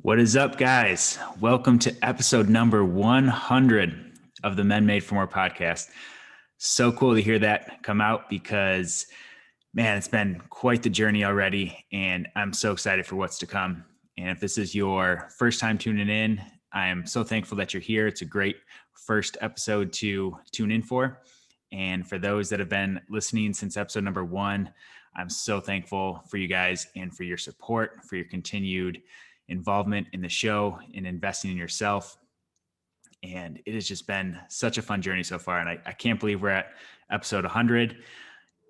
What is up, guys? Welcome to episode number 100 of the Men Made for More podcast. So cool to hear that come out because, man, it's been quite the journey already, and I'm so excited for what's to come. And if this is your first time tuning in, I am so thankful that you're here. It's a great first episode to tune in for. And for those that have been listening since episode number 1, I'm so thankful for you guys and for your support, for your continued involvement in the show and investing in yourself. And it has just been such a fun journey so far. And I can't believe we're at episode 100.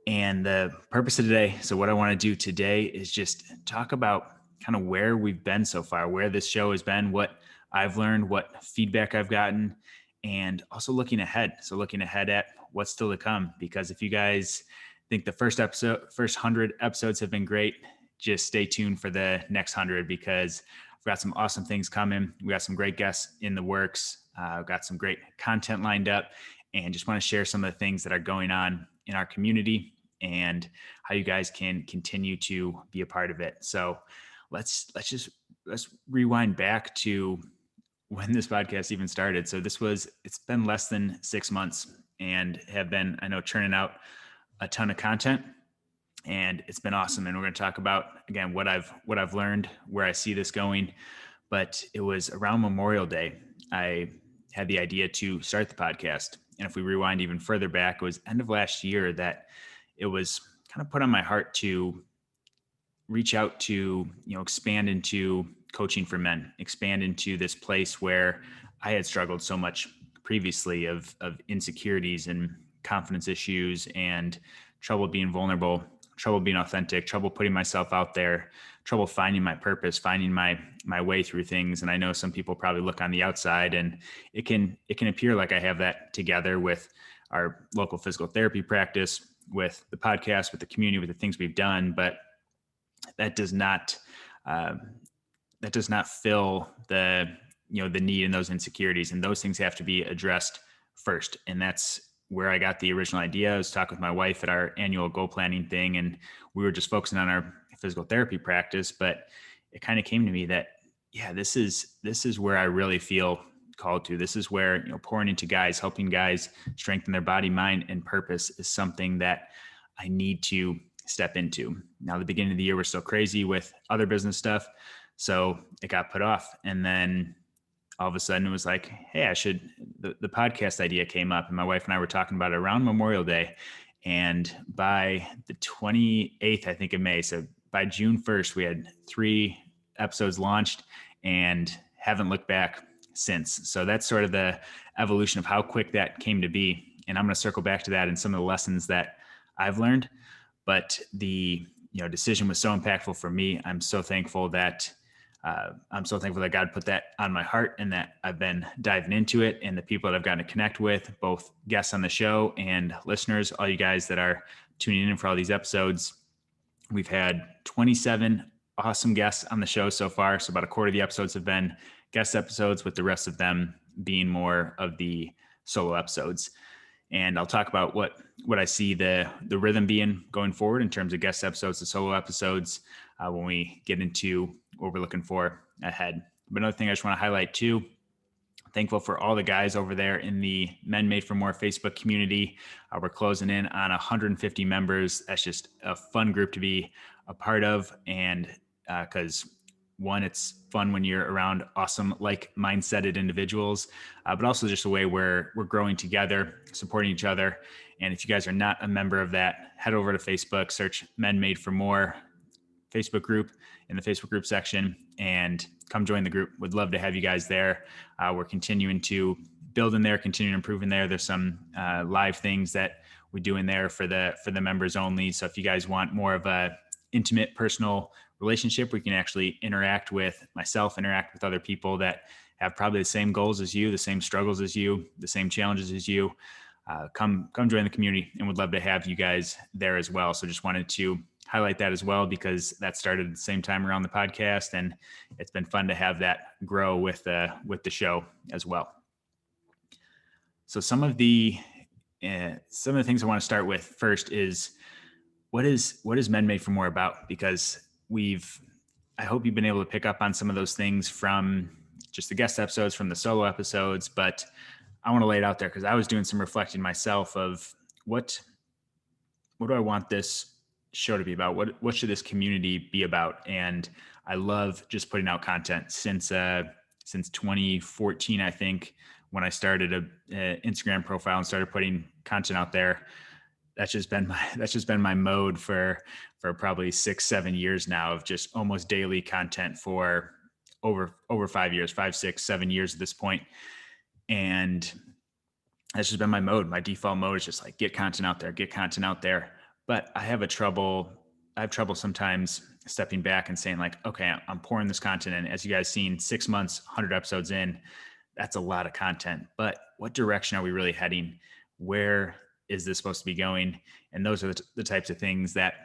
And the purpose of today, so what I want to do today is just talk about kind of where we've been so far, where this show has been, what I've learned, what feedback I've gotten, and also looking ahead. So looking ahead at what's still to come, because if you guys think the first 100 episodes have been great, just stay tuned for the next 100 because I've got some awesome things coming. We got some great guests in the works. I've got some great content lined up, and just want to share some of the things that are going on in our community and how you guys can continue to be a part of it. So let's rewind back to when this podcast even started. So it's been less than 6 months and have been, I know, churning out a ton of content, and it's been awesome. And we're going to talk about, again, what I've learned, where I see this going. But it was around Memorial Day, I had the idea to start the podcast. And if we rewind even further back, it was end of last year that it was kind of put on my heart to reach out to, expand into coaching for men, expand into this place where I had struggled so much previously of insecurities and confidence issues and trouble being vulnerable, trouble being authentic, trouble putting myself out there, trouble finding my purpose, finding my way through things. And I know some people probably look on the outside and it can appear like I have that together with our local physical therapy practice, with the podcast, with the community, with the things we've done, but that does not fill the need in those insecurities, and those things have to be addressed first. And that's where I got the original idea. I was talking with my wife at our annual goal planning thing, and we were just focusing on our physical therapy practice, but it kind of came to me that, yeah, this is where I really feel called to. This is where, pouring into guys, helping guys strengthen their body, mind, and purpose is something that I need to step into. Now, the beginning of the year was so crazy with other business stuff, so it got put off. And then all of a sudden it was like, hey, the podcast idea came up, and my wife and I were talking about it around Memorial Day. And by the 28th, I think, of May, so by June 1st, we had 3 episodes launched and haven't looked back since. So that's sort of the evolution of how quick that came to be. And I'm going to circle back to that and some of the lessons that I've learned. But the decision was so impactful for me. I'm so thankful that God put that on my heart, and that I've been diving into it, and the people that I've gotten to connect with, both guests on the show and listeners, all you guys that are tuning in for all these episodes. We've had 27 awesome guests on the show so far. So about a quarter of the episodes have been guest episodes, with the rest of them being more of the solo episodes. And I'll talk about what I see the rhythm being going forward in terms of guest episodes to solo episodes when we get into what we're looking for ahead. But another thing I just want to highlight too, thankful for all the guys over there in the Men Made for More Facebook community. We're closing in on 150 members. That's just a fun group to be a part of. And because one, it's fun when you're around awesome, mindseted individuals, but also just a way where we're growing together, supporting each other. And if you guys are not a member of that, head over to Facebook, search Men Made for More Facebook group in the Facebook group section, and come join the group. Would love to have you guys there. We're continuing to build in there, continuing to improve in there. There's some live things that we do in there for the members only. So if you guys want more of a intimate, personal relationship, we can actually interact with myself, interact with other people that have probably the same goals as you, the same struggles as you, the same challenges as you. Come join the community, and would love to have you guys there as well. So just wanted to highlight that as well, because that started at the same time around the podcast, and it's been fun to have that grow with the show as well. So some of the things I want to start with first is what is Men Made for More about? Because we've I hope you've been able to pick up on some of those things from just the guest episodes, from the solo episodes, but I want to lay it out there because I was doing some reflecting myself of what what do I want this show to be about? What should this community be about? And I love just putting out content since 2014, I think, when I started a Instagram profile and started putting content out there. That's just been my mode for probably 6 7 years now, of just almost daily content for over 5 years, 5 6 7 years at this point. And that's just been my mode. My default mode is just like get content out there, get content out there. But I have trouble sometimes stepping back and saying like, okay, I'm pouring this content in. As you guys seen, 6 months, 100 episodes in, that's a lot of content. But what direction are we really heading? Where is this supposed to be going? And those are the types of things that,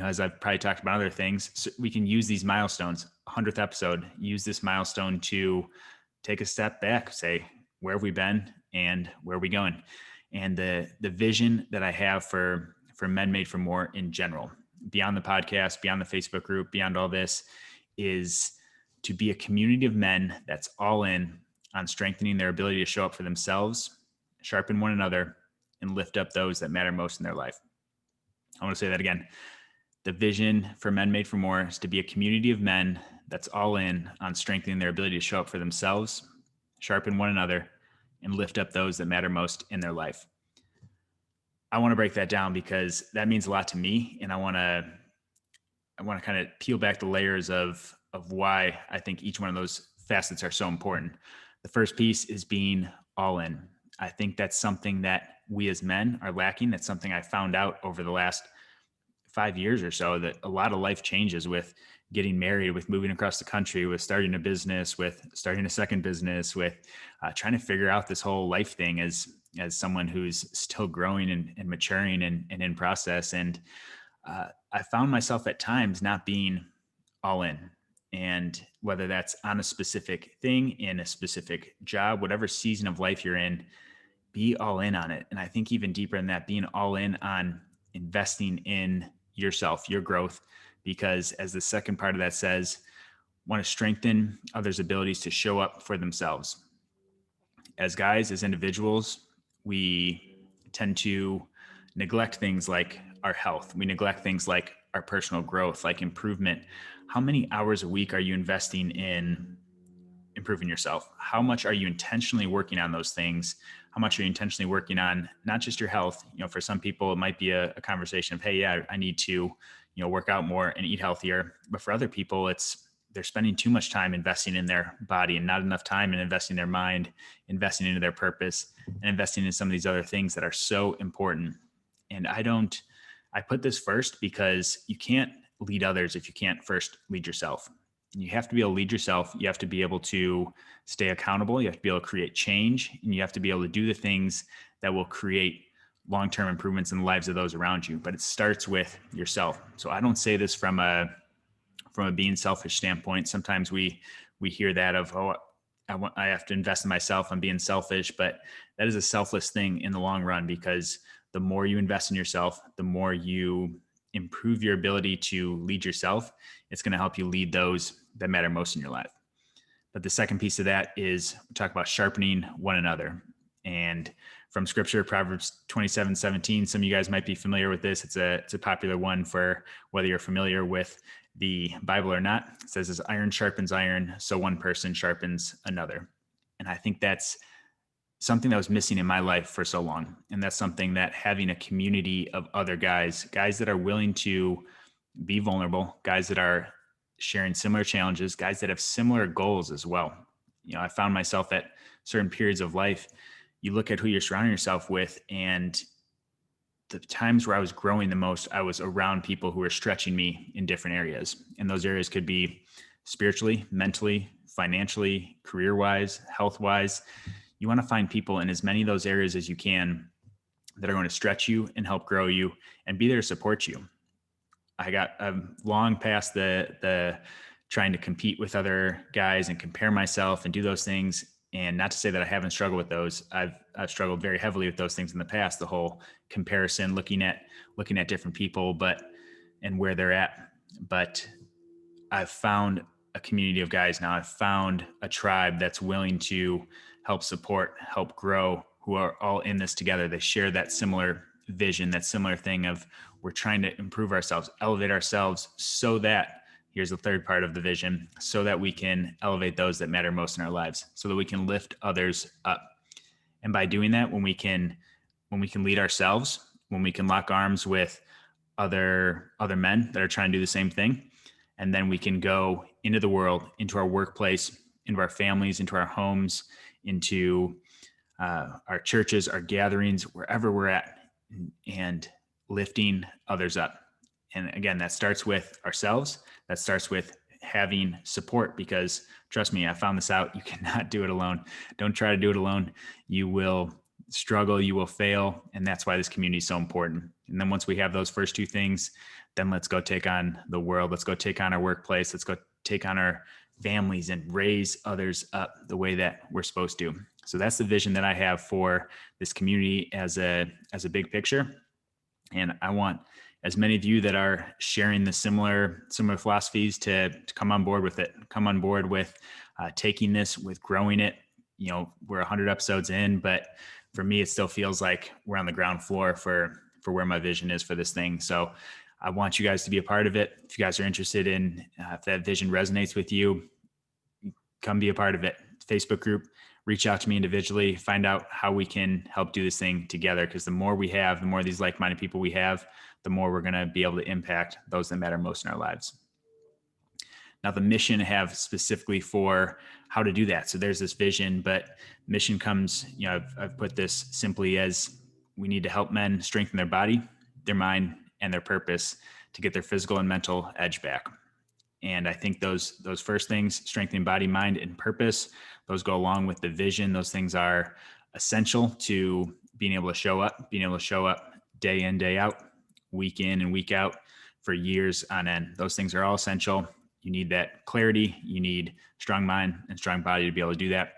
as I've probably talked about other things, so we can use these milestones. 100th episode, use this milestone to take a step back, say, where have we been and where are we going? And the vision that I have for Men Made for More in general, beyond the podcast, beyond the Facebook group, beyond all this, is to be a community of men that's all in on strengthening their ability to show up for themselves, sharpen one another, and lift up those that matter most in their life. I want to say that again. The vision for Men Made for More is to be a community of men that's all in on strengthening their ability to show up for themselves, sharpen one another, and lift up those that matter most in their life. I want to break that down because that means a lot to me, and I want to kind of peel back the layers of why I think each one of those facets are so important. The first piece is being all in. I think that's something that we as men are lacking. That's something I found out over the last 5 years or so, that a lot of life changes with getting married, with moving across the country, with starting a business, with starting a second business, with trying to figure out this whole life thing as someone who's still growing and maturing and in process. And I found myself at times not being all in. And whether that's on a specific thing, in a specific job, whatever season of life you're in, be all in on it. And I think even deeper than that, being all in on investing in yourself, your growth, because as the second part of that says, want to strengthen others' abilities to show up for themselves. As guys, as individuals, we tend to neglect things like our health. We neglect things like our personal growth, like improvement. How many hours a week are you investing in improving yourself? How much are you intentionally working on those things? How much are you intentionally working on not just your health? For some people, it might be a conversation of, hey, yeah, I need to, work out more and eat healthier. But for other people, they're spending too much time investing in their body and not enough time in investing in their mind, investing into their purpose, and investing in some of these other things that are so important. And I put this first because you can't lead others if you can't first lead yourself. You have to be able to lead yourself. You have to be able to stay accountable. You have to be able to create change, and you have to be able to do the things that will create long-term improvements in the lives of those around you. But it starts with yourself. So I don't say this from a being selfish standpoint. Sometimes we hear that of, oh, I have to invest in myself. I'm being selfish, but that is a selfless thing in the long run, because the more you invest in yourself, the more you improve your ability to lead yourself. It's going to help you lead those that matter most in your life. But the second piece of that is we talk about sharpening one another. And from scripture, Proverbs 27:17, some of you guys might be familiar with this. It's a popular one for whether you're familiar with the Bible or not. It says, as iron sharpens iron, so one person sharpens another. And I think that's something that was missing in my life for so long. And that's something that having a community of other guys that are willing to be vulnerable, guys that are sharing similar challenges, guys that have similar goals as well. I found myself at certain periods of life, you look at who you're surrounding yourself with, and the times where I was growing the most, I was around people who were stretching me in different areas. And those areas could be spiritually, mentally, financially, career-wise, health-wise. You want to find people in as many of those areas as you can that are going to stretch you and help grow you and be there to support you. I'm long past the trying to compete with other guys and compare myself and do those things. And not to say that I haven't struggled with those. I've struggled very heavily with those things in the past, the whole comparison, looking at different people, and where they're at. But I've found a community of guys now. I've found a tribe that's willing to help support, help grow, who are all in this together. They share that similar vision, that similar thing of we're trying to improve ourselves, elevate ourselves so that here's the third part of the vision, so that we can elevate those that matter most in our lives, so that we can lift others up. And by doing that, when we can lead ourselves, when we can lock arms with other men that are trying to do the same thing, and then we can go into the world, into our workplace, into our families, into our homes, into our churches, our gatherings, wherever we're at, and lifting others up. And again, that starts with ourselves. That starts with having support, because trust me, I found this out. You cannot do it alone. Don't try to do it alone. You will struggle, you will fail. And that's why this community is so important. And then once we have those first two things, then let's go take on the world. Let's go take on our workplace. Let's go take on our families and raise others up the way that we're supposed to. So that's the vision that I have for this community as a big picture. And I want as many of you that are sharing the similar philosophies to come on board with it, come on board with taking this, with growing it. We're 100 episodes in, but for me, it still feels like we're on the ground floor for where my vision is for this thing. So I want you guys to be a part of it. If you guys are interested in, if that vision resonates with you, come be a part of it. Facebook group, reach out to me individually, find out how we can help do this thing together. Because the more we have, the more these like-minded people we have, the more we're going to be able to impact those that matter most in our lives. Now, the mission I have specifically for how to do that. So there's this vision, but mission comes, I've put this simply as we need to help men strengthen their body, their mind, and their purpose to get their physical and mental edge back. And I think those first things, strengthening body, mind, and purpose, those go along with the vision. Those things are essential to being able to show up day in, day out, week in and week out for years on end. Those things are all essential. You need that clarity. You need strong mind and strong body to be able to do that.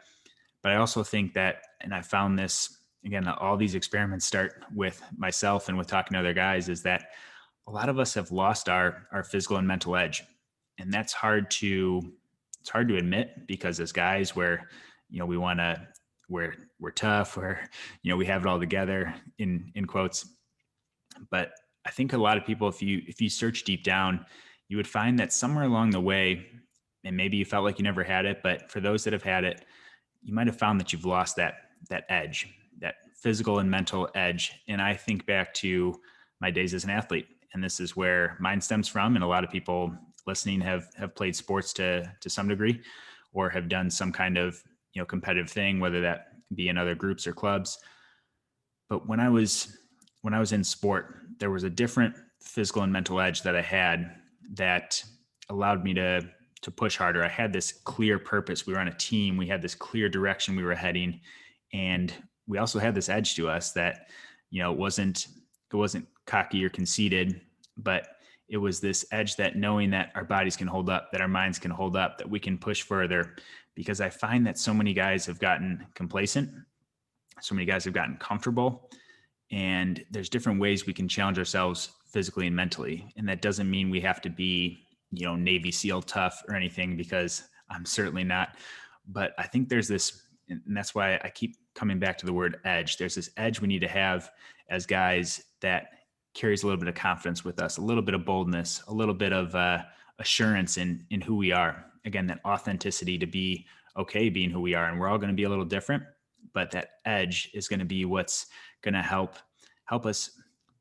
But I also think that, and I found this, again, all these experiments start with myself and with talking to other guys, is that a lot of us have lost our physical and mental edge. And that's hard to admit, because as guys, we're tough, we have it all together in quotes. But I think a lot of people, if you search deep down, you would find that somewhere along the way, and maybe you felt like you never had it, but for those that have had it, you might have found that you've lost that edge, that physical and mental edge. And I think back to my days as an athlete, and this is where mine stems from. And a lot of people listening have played sports to some degree, or have done some kind of competitive thing, whether that be in other groups or clubs. But when I was in sport, there was a different physical and mental edge that I had that allowed me to push harder. I had this clear purpose. We were on a team. We had this clear direction we were heading. And we also had this edge to us that, it wasn't cocky or conceited, but it was this edge that knowing that our bodies can hold up, that our minds can hold up, that we can push further. Because I find that so many guys have gotten complacent. So many guys have gotten comfortable. And there's different ways we can challenge ourselves physically and mentally. And that doesn't mean we have to be, Navy SEAL tough or anything, because I'm certainly not. But I think there's this, and that's why I keep coming back to the word edge. There's this edge we need to have as guys that carries a little bit of confidence with us, a little bit of boldness, a little bit of assurance in who we are. Again, that authenticity to be okay being who we are. And we're all going to be a little different, but that edge is going to be what's going to help us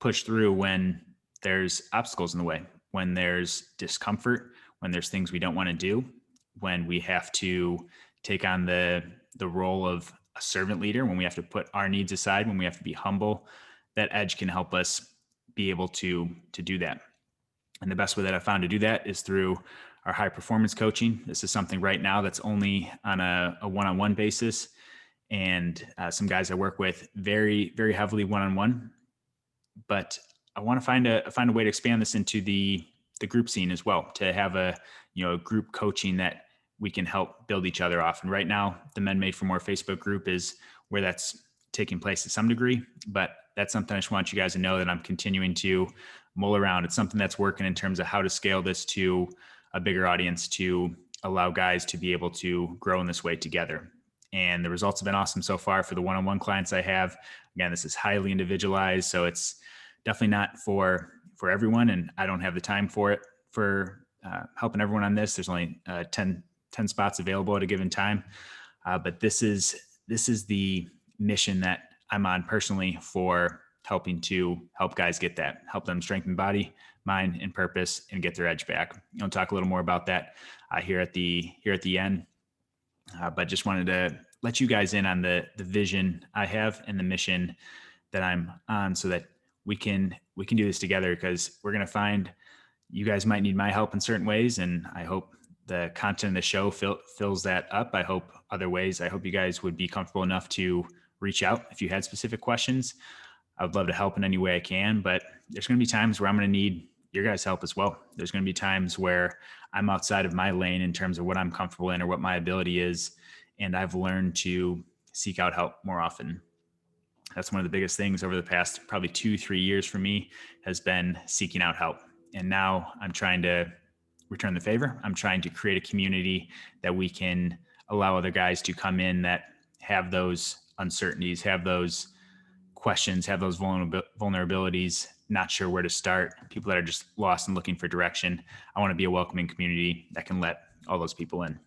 push through when there's obstacles in the way, when there's discomfort, when there's things we don't want to do, when we have to take on the role of a servant leader, when we have to put our needs aside, when we have to be humble. That edge can help us be able to do that. And the best way that I found to do that is through our high performance coaching. This is something right now that's only on a one-on-one basis. And some guys I work with very, very heavily one-on-one, but I want to find a way to expand this into the group scene as well, to have a group coaching that we can help build each other off. And right now, the Men Made for More Facebook group is where that's taking place to some degree, but that's something I just want you guys to know that I'm continuing to mull around. It's something that's working in terms of how to scale this to a bigger audience to allow guys to be able to grow in this way together. And the results have been awesome so far for the one-on-one clients I have. Again, this is highly individualized, so it's definitely not for everyone, and I don't have the time for it for helping everyone on this. There's only 10 spots available at a given time, but this is the mission that I'm on personally for helping to help guys get that, help them strengthen body, mind, and purpose, and get their edge back. I'll talk a little more about that here at the end. But just wanted to let you guys in on the vision I have and the mission that I'm on, so that we can do this together, because we're going to find you guys might need my help in certain ways. And I hope the content of the show fills that up. I hope other ways. I hope you guys would be comfortable enough to reach out if you had specific questions. I would love to help in any way I can, but there's going to be times where I'm going to need your guys' help as well. There's going to be times where I'm outside of my lane in terms of what I'm comfortable in or what my ability is. And I've learned to seek out help more often. That's one of the biggest things over the past probably 2-3 years for me, has been seeking out help. And now I'm trying to return the favor. I'm trying to create a community that we can allow other guys to come in that have those uncertainties, have those questions, have those vulnerabilities, not sure where to start, people that are just lost and looking for direction. I want to be a welcoming community that can let all those people in.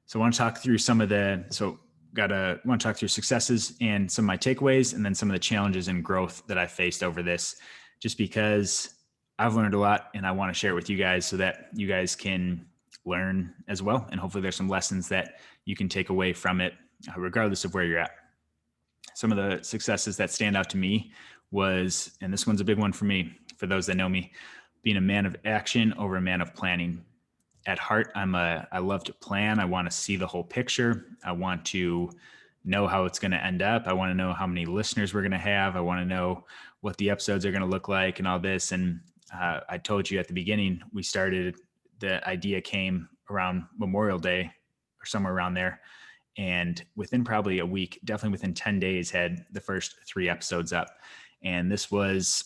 So I want to talk through want to talk through successes and some of my takeaways, and then some of the challenges and growth that I faced over this, just because I've learned a lot and I want to share it with you guys so that you guys can learn as well. And hopefully there's some lessons that you can take away from it, regardless of where you're at. Some of the successes that stand out to me was, and this one's a big one for me, for those that know me, being a man of action over a man of planning. At heart, I love to plan. I want to see the whole picture. I want to know how it's going to end up. I want to know how many listeners we're going to have. I want to know what the episodes are going to look like and all this. And I told you at the beginning, the idea came around Memorial Day or somewhere around there. And within probably a week, definitely within 10 days, had the first 3 episodes up. And this was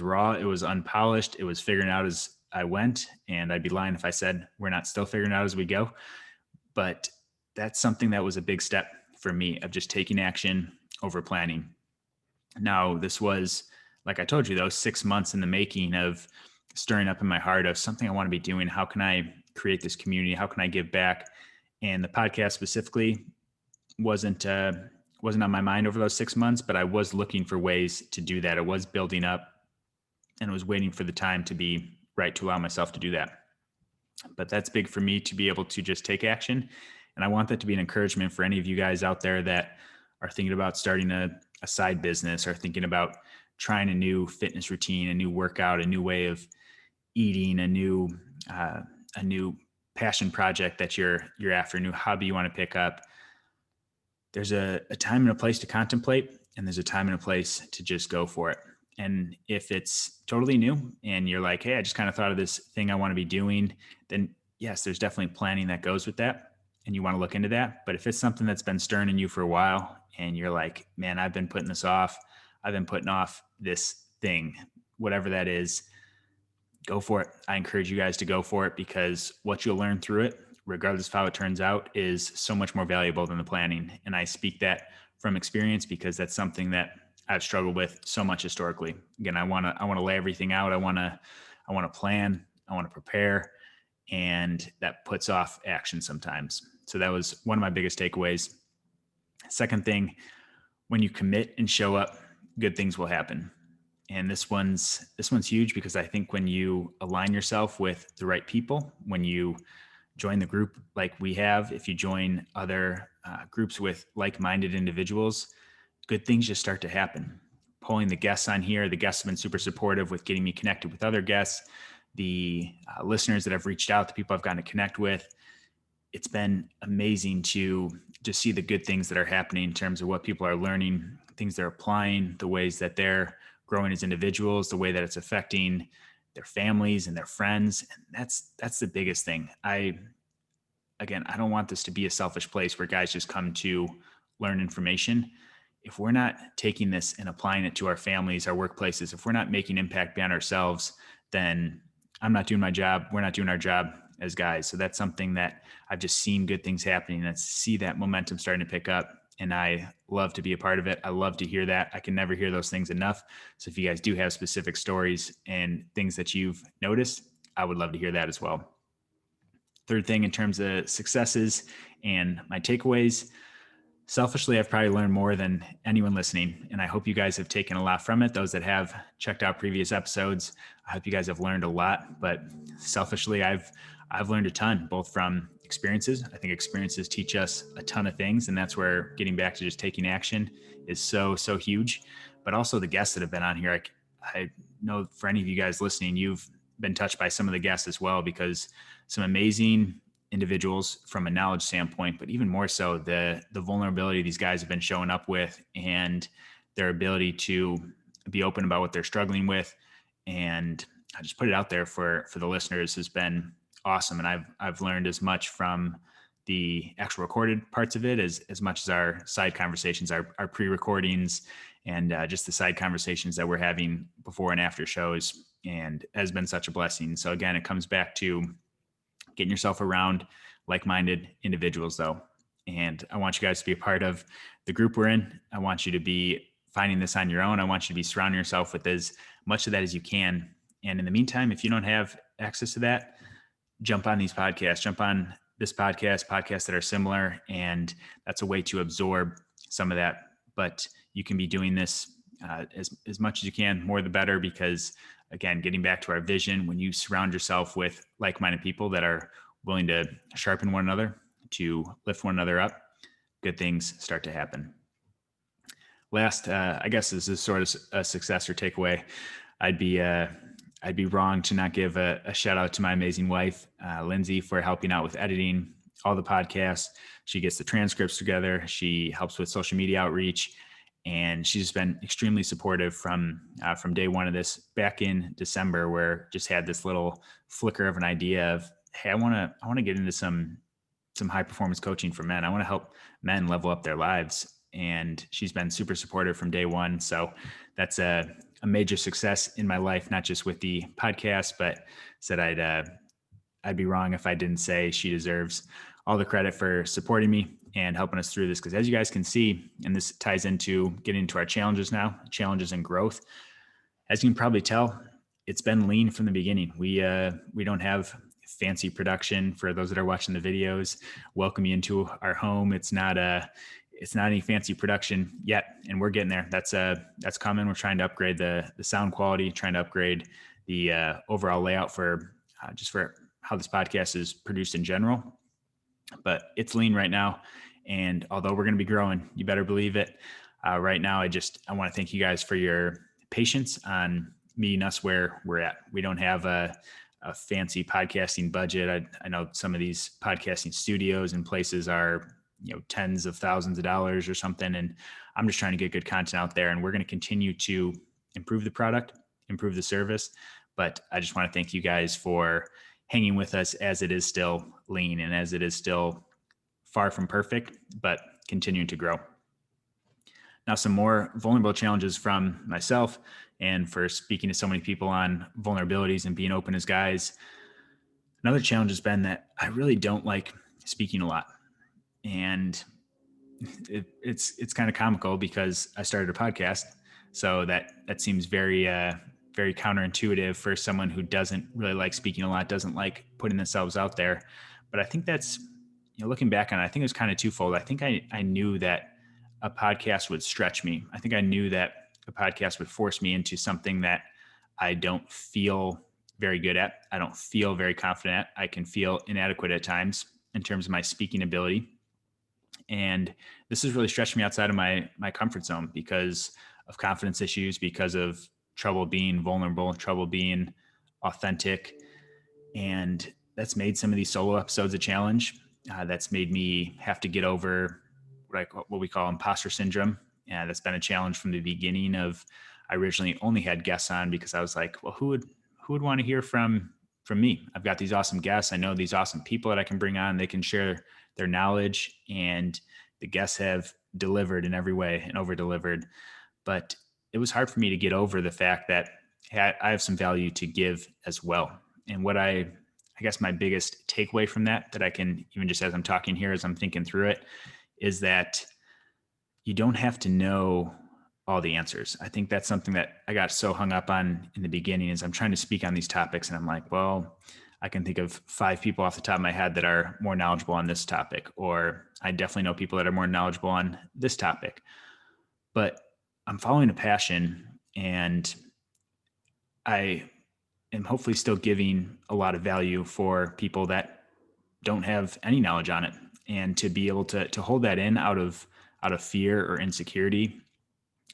raw. It was unpolished. It was figuring out as I went, and I'd be lying if I said we're not still figuring out as we go. But that's something that was a big step for me, of just taking action over planning. Now, this was, like I told you, though, 6 months in the making of stirring up in my heart of something I want to be doing. How can I create this community? How can I give back? And the podcast specifically wasn't on my mind over those 6 months, but I was looking for ways to do that. It was building up, and was waiting for the time to be right to allow myself to do that. But that's big for me, to be able to just take action. And I want that to be an encouragement for any of you guys out there that are thinking about starting a side business, or thinking about trying a new fitness routine, a new workout, a new way of eating, a new passion project that you're after, a new hobby you want to pick up. There's a time and a place to contemplate, and there's a time and a place to just go for it. And if it's totally new and you're like, hey, I just kind of thought of this thing I want to be doing, then yes, there's definitely planning that goes with that, and you want to look into that. But if it's something that's been stirring in you for a while, and you're like, man, I've been putting this off, I've been putting off this thing, whatever that is, go for it. I encourage you guys to go for it, because what you'll learn through it, regardless of how it turns out, is so much more valuable than the planning. And I speak that from experience, because that's something that I've struggled with so much historically. Again, I want to lay everything out. I want to plan, I want to prepare, and that puts off action sometimes. So that was one of my biggest takeaways. Second thing, when you commit and show up, good things will happen. And this one's huge, because I think when you align yourself with the right people, when you join the group like we have, if you join other groups with like-minded individuals, good things just start to happen. Pulling the guests on here, the guests have been super supportive with getting me connected with other guests. The listeners that have reached out, the people I've gotten to connect with, it's been amazing to just see the good things that are happening in terms of what people are learning, things they're applying, the ways that they're growing as individuals, the way that it's affecting their families and their friends. And that's the biggest thing. I don't want this to be a selfish place where guys just come to learn information. If we're not taking this and applying it to our families, our workplaces, if we're not making impact beyond ourselves, then I'm not doing my job. We're not doing our job as guys. So that's something that I've just seen good things happening and I see that momentum starting to pick up. And I love to be a part of it. I love to hear that. I can never hear those things enough. So if you guys do have specific stories and things that you've noticed, I would love to hear that as well. Third thing in terms of successes and my takeaways, selfishly, I've probably learned more than anyone listening, and I hope you guys have taken a lot from it. Those that have checked out previous episodes, I hope you guys have learned a lot. But selfishly, I've learned a ton, both from experiences. I think experiences teach us a ton of things, and that's where getting back to just taking action is so huge. But also the guests that have been on here, I know for any of you guys listening, you've been touched by some of the guests as well, because some amazing individuals from a knowledge standpoint, but even more so the vulnerability these guys have been showing up with and their ability to be open about what they're struggling with. And I just put it out there for the listeners has been awesome. And I've learned as much from the actual recorded parts of it as much as our side conversations, our pre-recordings, and just the side conversations that we're having before and after shows, and has been such a blessing. So again, it comes back to getting yourself around like-minded individuals though. And I want you guys to be a part of the group we're in. I want you to be finding this on your own. I want you to be surrounding yourself with as much of that as you can. And in the meantime, if you don't have access to that, jump on these podcasts, jump on this podcasts that are similar. And that's a way to absorb some of that. But you can be doing this as much as you can, more the better, because again, getting back to our vision, when you surround yourself with like-minded people that are willing to sharpen one another, to lift one another up, good things start to happen. Last, I guess this is sort of a success or takeaway. I'd be wrong to not give a shout out to my amazing wife, Lindsay, for helping out with editing all the podcasts. She gets the transcripts together. She helps with social media outreach. And she's been extremely supportive from day one of this, back in December, where just had this little flicker of an idea of, hey, I want to get into some high performance coaching for men. I want to help men level up their lives. And she's been super supportive from day one. So that's a major success in my life, not just with the podcast, but said I'd be wrong if I didn't say she deserves all the credit for supporting me and helping us through this. Because as you guys can see, and this ties into getting into our challenges now, challenges and growth. As you can probably tell, it's been lean from the beginning. We don't have fancy production. For those that are watching the videos, welcome you into our home. It's not any fancy production yet, and we're getting there. That's coming. We're trying to upgrade the sound quality, trying to upgrade the overall layout for just for how this podcast is produced in general. But it's lean right now. And although we're going to be growing, you better believe it. Right now, I want to thank you guys for your patience on meeting us where we're at. We don't have a fancy podcasting budget. I know some of these podcasting studios and places are, tens of thousands of dollars or something. And I'm just trying to get good content out there, and we're going to continue to improve the product, improve the service. But I just want to thank you guys for hanging with us as it is still lean and as it is still far from perfect, but continuing to grow. Now, some more vulnerable challenges from myself, and for speaking to so many people on vulnerabilities and being open as guys. Another challenge has been that I really don't like speaking a lot. And it's kind of comical because I started a podcast. So that seems very, very counterintuitive for someone who doesn't really like speaking a lot, doesn't like putting themselves out there. But I think that's, looking back on it, I think it was kind of twofold. I think I knew that a podcast would stretch me. I think I knew that a podcast would force me into something that I don't feel very good at. I don't feel very confident at. I can feel inadequate at times in terms of my speaking ability. And this has really stretched me outside of my comfort zone because of confidence issues, because of trouble being vulnerable, trouble being authentic. And that's made some of these solo episodes a challenge. That's made me have to get over what we call imposter syndrome. And that's been a challenge from the beginning of, I originally only had guests on because I was like, well, who would want to hear from me? I've got these awesome guests. I know these awesome people that I can bring on. They can share their knowledge, and the guests have delivered in every way and over delivered. But it was hard for me to get over the fact that I have some value to give as well. And what I guess my biggest takeaway from that I can, even just as I'm talking here, as I'm thinking through it, is that you don't have to know all the answers. I think that's something that I got so hung up on in the beginning, is I'm trying to speak on these topics and I'm like, well, I can think of 5 people off the top of my head that are more knowledgeable on this topic, or I definitely know people that are more knowledgeable on this topic. But I'm following a passion, and I am hopefully still giving a lot of value for people that don't have any knowledge on it. And to be able to hold that in out of fear or insecurity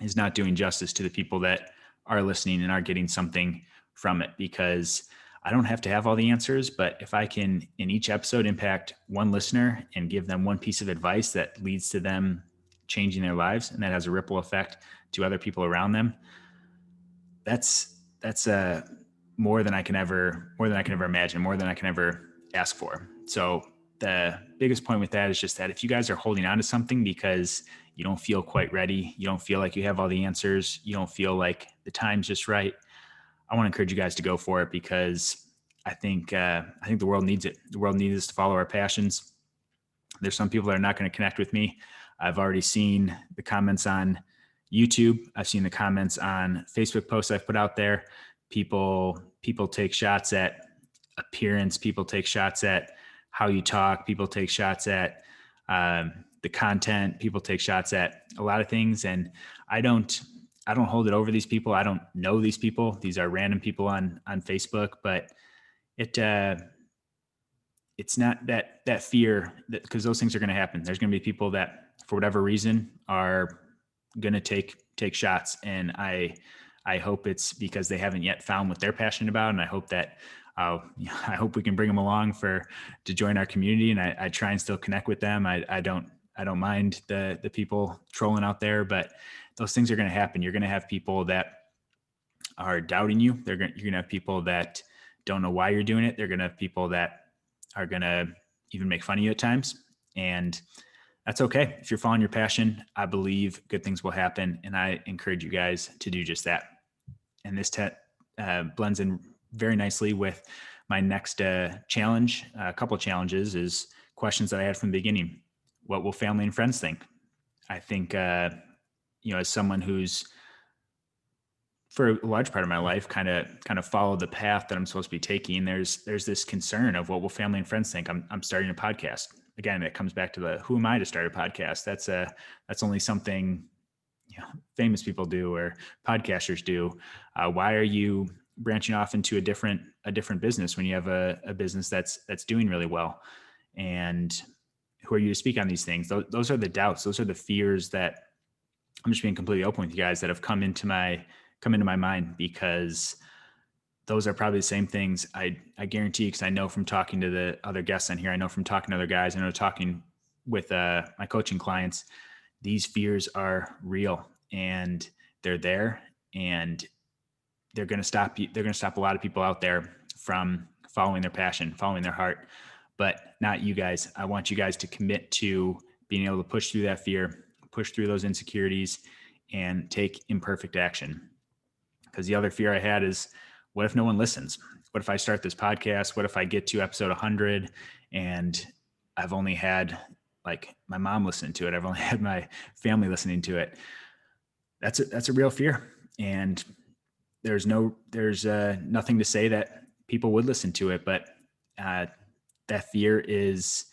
is not doing justice to the people that are listening and are getting something from it. Because I don't have to have all the answers, but if I can in each episode impact one listener and give them one piece of advice that leads to them changing their lives, and that has a ripple effect to other people around them, that's more than I can ever imagine, more than I can ever ask for. So the biggest point with that is just that if you guys are holding on to something because you don't feel quite ready, you don't feel like you have all the answers, you don't feel like the time's just right, I want to encourage you guys to go for it, because I think the world needs it. The world needs us to follow our passions. There's some people that are not going to connect with me. I've already seen the comments on YouTube. I've seen the comments on Facebook posts I've put out there. People take shots at appearance. People take shots at how you talk. People take shots at the content. People take shots at a lot of things. And I don't hold it over these people. I don't know these people. These are random people on Facebook, but it's not that fear, that, because those things are going to happen. There's going to be people that for whatever reason are going to take shots. And I hope it's because they haven't yet found what they're passionate about. And I hope that, I hope we can bring them along to join our community. And I try and still connect with them. I don't mind the people trolling out there, but those things are going to happen. You're going to have people that are doubting you. You're going to have people that don't know why you're doing it. They're going to have people that are going to even make fun of you at times. And that's okay. If you're following your passion, I believe good things will happen. And I encourage you guys to do just that. And this blends in very nicely with my next challenge. A couple of challenges is questions that I had from the beginning. What will family and friends think? I think, as someone who's, for a large part of my life, kind of followed the path that I'm supposed to be taking, there's this concern of what will family and friends think. I'm starting a podcast. Again, it comes back to who am I to start a podcast? That's only something famous people do or podcasters do. Why are you branching off into a different business when you have a business that's doing really well? And who are you to speak on these things? Those are the doubts. Those are the fears that, I'm just being completely open with you guys, that have come into my mind, because those are probably the same things I guarantee, because I know from talking to the other guests on here, I know from talking to other guys, I know talking with my coaching clients, these fears are real and they're there, and they're going to stop you. They're going to stop a lot of people out there from following their passion, following their heart, but not you guys. I want you guys to commit to being able to push through that fear, push through those insecurities, and take imperfect action. Because the other fear I had is, what if no one listens? What if I start this podcast? What if I get to episode 100 and I've only had like my mom listening to it? I've only had my family listening to it. That's a real fear. And there's nothing to say that people would listen to it, but that fear is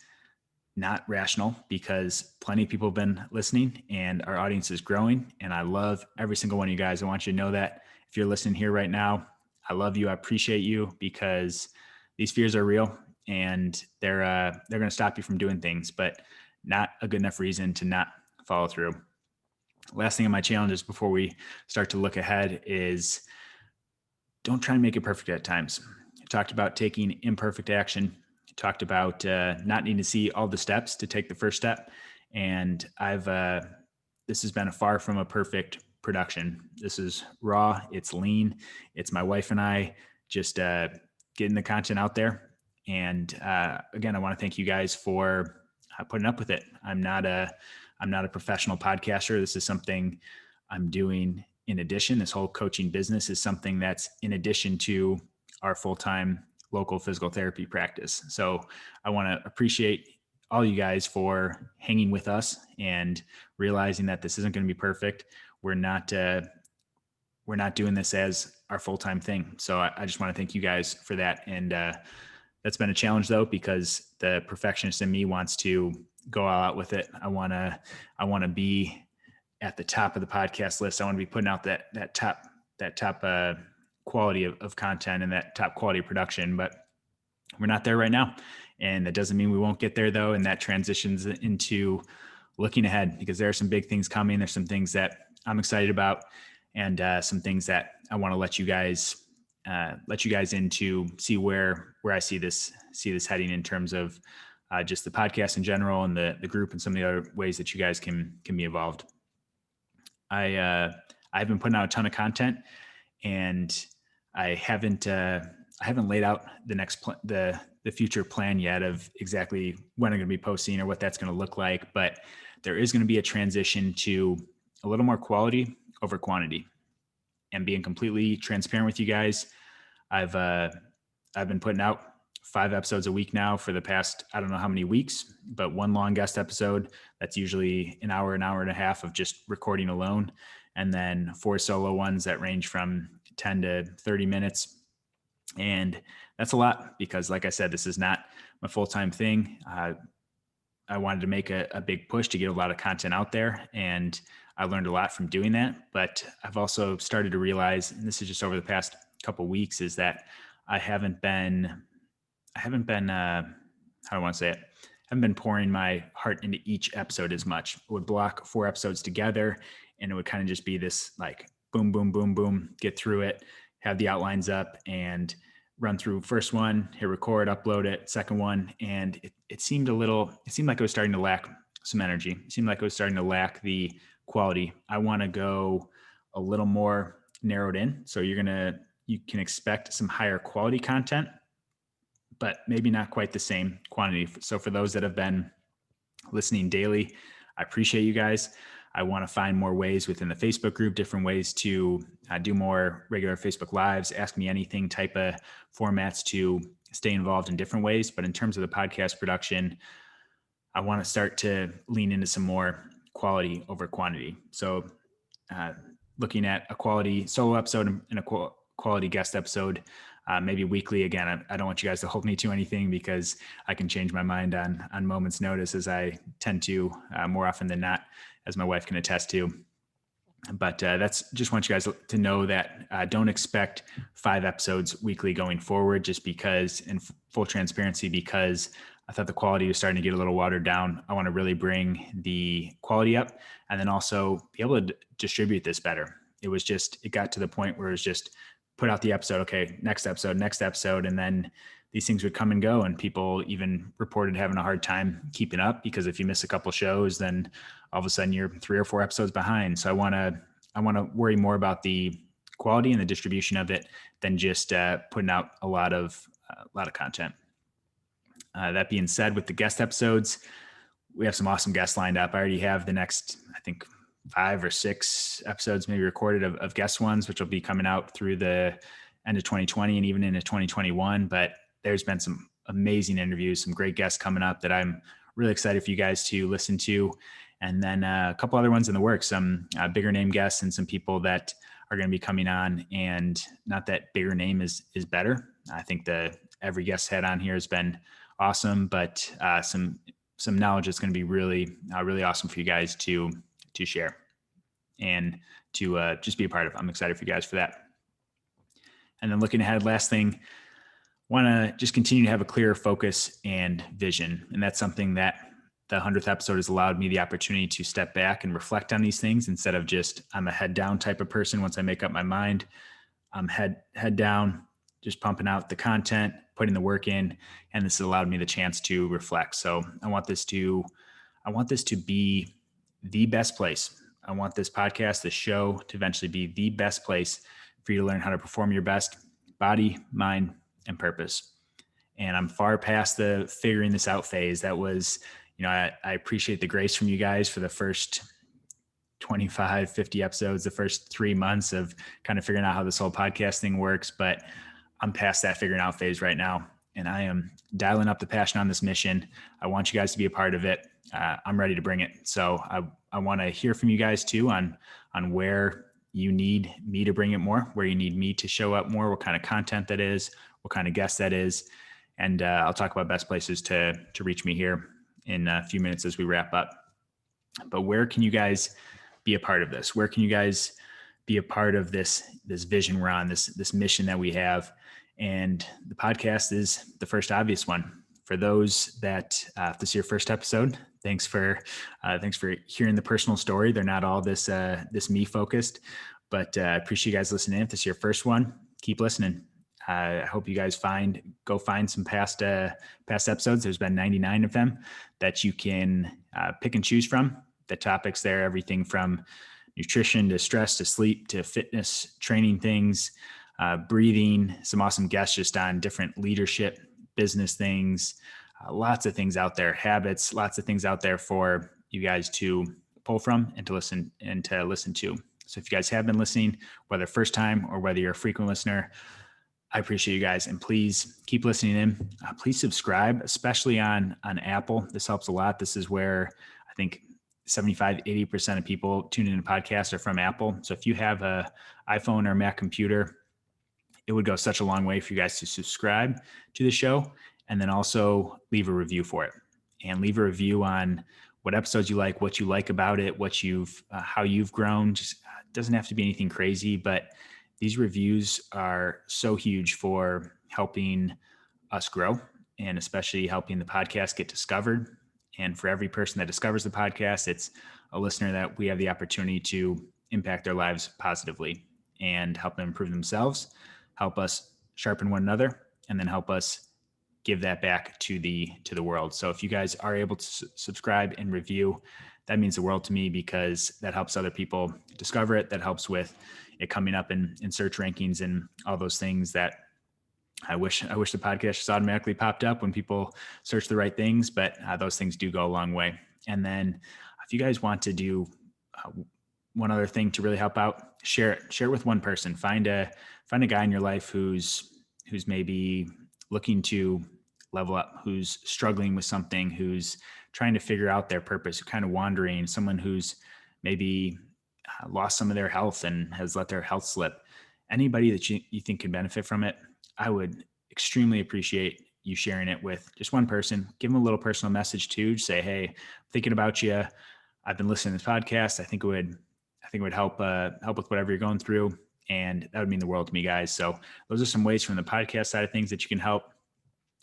not rational, because plenty of people have been listening and our audience is growing. And I love every single one of you guys. I want you to know that if you're listening here right now, I love you. I appreciate you, because these fears are real and they're going to stop you from doing things, but not a good enough reason to not follow through. Last thing on my challenges before we start to look ahead is, don't try and make it perfect at times. I talked about taking imperfect action. I talked about not needing to see all the steps to take the first step. And this has been a far from a perfect production. This is raw. It's lean. It's my wife and I just getting the content out there. And again, I want to thank you guys for putting up with it. I'm not a professional podcaster. This is something I'm doing in addition. This whole coaching business is something that's in addition to our full-time local physical therapy practice. So I want to appreciate all you guys for hanging with us and realizing that this isn't going to be perfect. We're not doing this as our full-time thing. So I just want to thank you guys for that. And that's been a challenge though, because the perfectionist in me wants to go all out with it. I want to be at the top of the podcast list. I want to be putting out that top quality of content and that top quality of production, but we're not there right now. And that doesn't mean we won't get there though. And that transitions into looking ahead, because there are some big things coming. There's some things that I'm excited about, and some things that I want to let you guys into, see where I see this heading in terms of just the podcast in general and the group and some of the other ways that you guys can be involved. I've been putting out a ton of content, and I haven't laid out the future plan yet of exactly when I'm going to be posting or what that's going to look like. But there is going to be a transition to a little more quality over quantity, and being completely transparent with you guys. I've been putting out 5 episodes a week now for the past, I don't know how many weeks, but one long guest episode that's usually an hour and a half of just recording alone. And then 4 solo ones that range from 10 to 30 minutes. And that's a lot, because like I said, this is not my full-time thing. I wanted to make a big push to get a lot of content out there, and I learned a lot from doing that. But I've also started to realize, and this is just over the past couple of weeks, is that I haven't been how do I want to say it? I haven't been pouring my heart into each episode as much. I would block 4 episodes together, and it would kind of just be this like boom, boom, boom, boom, get through it, have the outlines up, and run through first one, hit record, upload it, second one. And it seemed like it was starting to lack some energy. It seemed like it was starting to lack the quality. I want to go a little more narrowed in. So you can expect some higher quality content, but maybe not quite the same quantity. So for those that have been listening daily, I appreciate you guys. I want to find more ways within the Facebook group, different ways to do more regular Facebook Lives, ask me anything type of formats to stay involved in different ways. But in terms of the podcast production, I want to start to lean into some more quality over quantity. So looking at a quality solo episode and a quality guest episode, maybe weekly. Again, I don't want you guys to hold me to anything, because I can change my mind on moment's notice, as I tend to more often than not, as my wife can attest to. But that's just want you guys to know that don't expect 5 episodes weekly going forward, just because, in full transparency, because I thought the quality was starting to get a little watered down. I want to really bring the quality up, and then also be able to distribute this better. It got to the point where it was just put out the episode, okay, next episode. And then these things would come and go, and people even reported having a hard time keeping up, because if you miss a couple shows, then all of a sudden you're 3 or 4 episodes behind. So I want to worry more about the quality and the distribution of it than just putting out a lot of content. That being said, with the guest episodes, we have some awesome guests lined up. I already have the next, I think, 5 or 6 episodes maybe recorded of guest ones, which will be coming out through the end of 2020 and even into 2021. But there's been some amazing interviews, some great guests coming up that I'm really excited for you guys to listen to. And then a couple other ones in the works, some bigger name guests and some people that are going to be coming on. And not that bigger name is better. I think every guest had on here has been awesome, but some knowledge that's going to be really awesome for you guys to share and to just be a part of. I'm excited for you guys for that. And then looking ahead, last thing, want to just continue to have a clear focus and vision. And that's something that the 100th episode has allowed me the opportunity to step back and reflect on these things, instead of just, I'm a head down type of person. Once I make up my mind, I'm head down, just pumping out the content, putting the work in. And this has allowed me the chance to reflect. So I want this to be the best place. I want this podcast, this show, to eventually be the best place for you to learn how to perform your best body, mind, and purpose. And I'm far past the figuring this out phase. That was, I appreciate the grace from you guys for the first 25, 50 episodes, the first 3 months of kind of figuring out how this whole podcast thing works. But I'm past that figuring out phase right now, and I am dialing up the passion on this mission. I want you guys to be a part of it. I'm ready to bring it. So I want to hear from you guys too on where you need me to bring it more, where you need me to show up more, what kind of content that is, what kind of guest that is. And I'll talk about best places to reach me here in a few minutes as we wrap up. But where can you guys be a part of this? Where can you guys be a part of this vision we're on, this mission that we have? And the podcast is the first obvious one. For those that if this is your first episode, thanks for hearing the personal story. They're not all this me focused, but I appreciate you guys listening. If this is your first one, keep listening. I hope you guys go find some past episodes. There's been 99 of them that you can pick and choose from. The topics there, everything from nutrition to stress to sleep to fitness, training things, breathing, some awesome guests just on different leadership, business things, lots of things out there, habits, lots of things out there for you guys to pull from and to listen to. So if you guys have been listening, whether first time or whether you're a frequent listener, I appreciate you guys, and please keep listening in. Please subscribe, especially on Apple. This helps a lot. This is where I think 75-80% of people tuning into podcasts are from Apple. So if you have a iPhone or Mac computer, it would go such a long way for you guys to subscribe to the show, and then also leave a review for it, and leave a review on what episodes you like, what you like about it, what how you've grown. Just it doesn't have to be anything crazy, but these reviews are so huge for helping us grow, and especially helping the podcast get discovered. And for every person that discovers the podcast, it's a listener that we have the opportunity to impact their lives positively and help them improve themselves, help us sharpen one another, and then help us give that back to the world. So if you guys are able to subscribe and review, that means the world to me, because that helps other people discover it. That helps with it coming up in search rankings and all those things that I wish the podcast just automatically popped up when people search the right things, but those things do go a long way. And then if you guys want to do one other thing to really help out, share it with one person. Find a guy in your life who's maybe looking to level up, who's struggling with something, who's trying to figure out their purpose, kind of wandering, someone who's maybe lost some of their health and has let their health slip. Anybody that you think can benefit from it, I would extremely appreciate you sharing it with just one person. Give them a little personal message too. Just say, hey, I'm thinking about you. I've been listening to this podcast. I think it would help with whatever you're going through. And that would mean the world to me, guys. So those are some ways from the podcast side of things that you can help.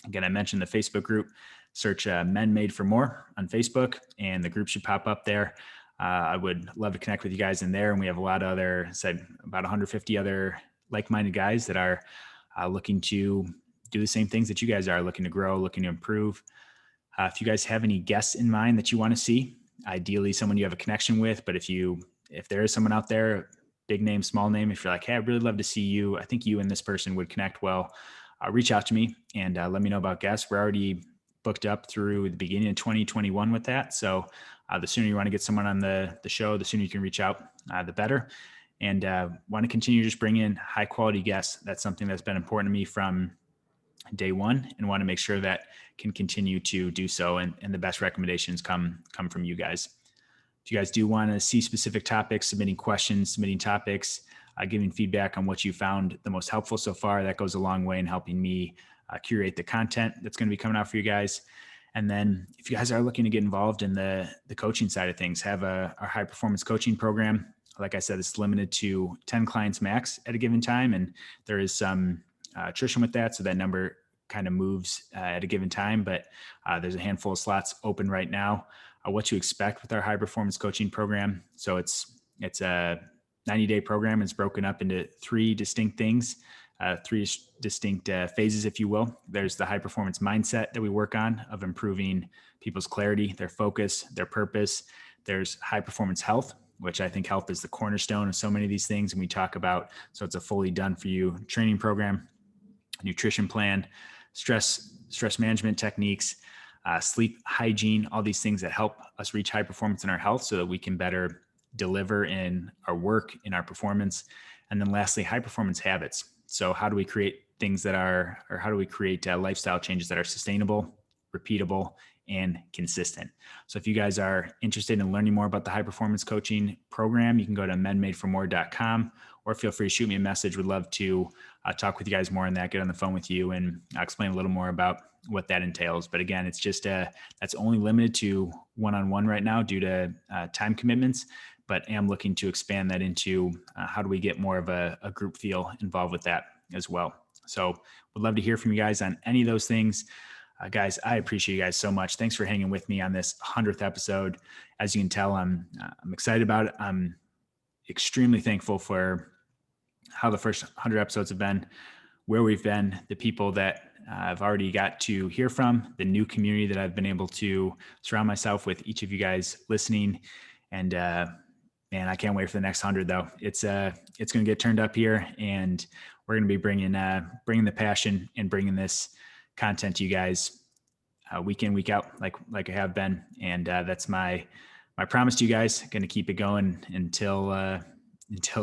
Again, I mentioned the Facebook group. Search Men Made for More on Facebook, and the group should pop up there. I would love to connect with you guys in there. And we have a lot of about 150 other like-minded guys that are looking to do the same things that you guys are, looking to grow, looking to improve. If you guys have any guests in mind that you want to see, ideally someone you have a connection with, but if there is someone out there, big name, small name, if you're like, hey, I'd really love to see you, I think you and this person would connect well, reach out to me and let me know about guests. We're already booked up through the beginning of 2021 with that. So the sooner you want to get someone on the show, the sooner you can reach out, the better. And want to continue to just bring in high quality guests. That's something that's been important to me from day one, and want to make sure that can continue to do so. And the best recommendations come from you guys. If you guys do want to see specific topics, submitting questions, submitting topics, giving feedback on what you found the most helpful so far, that goes a long way in helping me curate the content that's going to be coming out for you guys. And then if you guys are looking to get involved in the coaching side of things, have our high performance coaching program. Like I said, it's limited to 10 clients max at a given time. And there is some attrition with that. So that number kind of moves at a given time, but there's a handful of slots open right now. What to expect with our high performance coaching program. So it's a 90-day program. It's broken up into three distinct things, three distinct phases, if you will. There's the high performance mindset that we work on of improving people's clarity, their focus, their purpose. There's high performance health, which I think health is the cornerstone of so many of these things. And we talk about, so it's a fully done for you training program, nutrition plan, stress management techniques, sleep hygiene, all these things that help us reach high performance in our health so that we can better deliver in our work, in our performance. And then lastly, high performance habits. So how do we create things that are, or how do we create lifestyle changes that are sustainable, repeatable, and consistent. So if you guys are interested in learning more about the high performance coaching program, you can go to menmadeformore.com, or feel free to shoot me a message. Would love to talk with you guys more on that, get on the phone with you and explain a little more about what that entails. But again, it's just that's only limited to one-on-one right now due to time commitments, but am looking to expand that into how do we get more of a group feel involved with that as well. So would love to hear from you guys on any of those things. Guys, I appreciate you guys so much. Thanks for hanging with me on this 100th episode. As you can tell, I'm excited about it. I'm extremely thankful for how the first 100 episodes have been, where we've been, the people that I've already got to hear from, the new community that I've been able to surround myself with, each of you guys listening. And man, I can't wait for the next 100 though. It's going to get turned up here, and we're going to be bringing the passion and bringing this content to you guys week in, week out, like I have been. And that's my promise to you guys. Going to keep it going until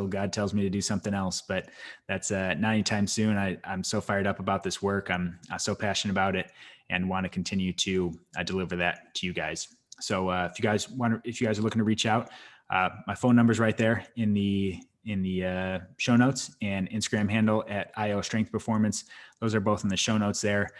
God tells me to do something else, but that's not anytime soon. I'm so fired up about this work. I'm so passionate about it and want to continue to deliver that to you guys. So if you guys are looking to reach out, my phone number is right there in the show notes, and Instagram handle at IO Strength Performance. Those are both in the show notes there.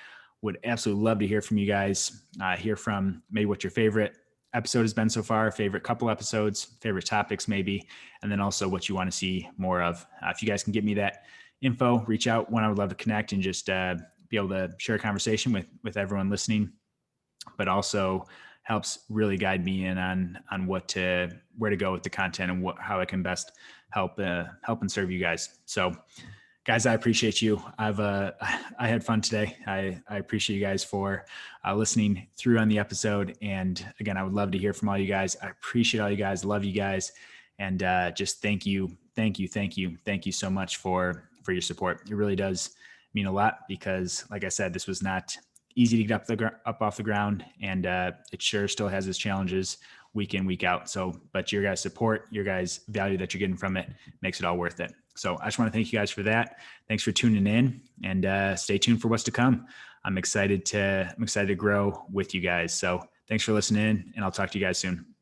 Would absolutely love to hear from you guys, hear from maybe what your favorite episode has been so far, favorite couple episodes, favorite topics maybe, and then also what you want to see more of. If you guys can give me that info, reach out. One, I would love to connect and just be able to share a conversation with everyone listening, but also helps really guide me in on where to go with the content and how I can best help and serve you guys. So guys, I appreciate you. I had fun today. I appreciate you guys for listening through on the episode. And again, I would love to hear from all you guys. I appreciate all you guys. Love you guys. And just thank you so much for your support. It really does mean a lot, because like I said, this was not easy to get up off the ground, and it sure still has its challenges week in, week out. So, but your guys' support, your guys' value that you're getting from it makes it all worth it. So I just want to thank you guys for that. Thanks for tuning in, and stay tuned for what's to come. I'm excited to grow with you guys. So thanks for listening, and I'll talk to you guys soon.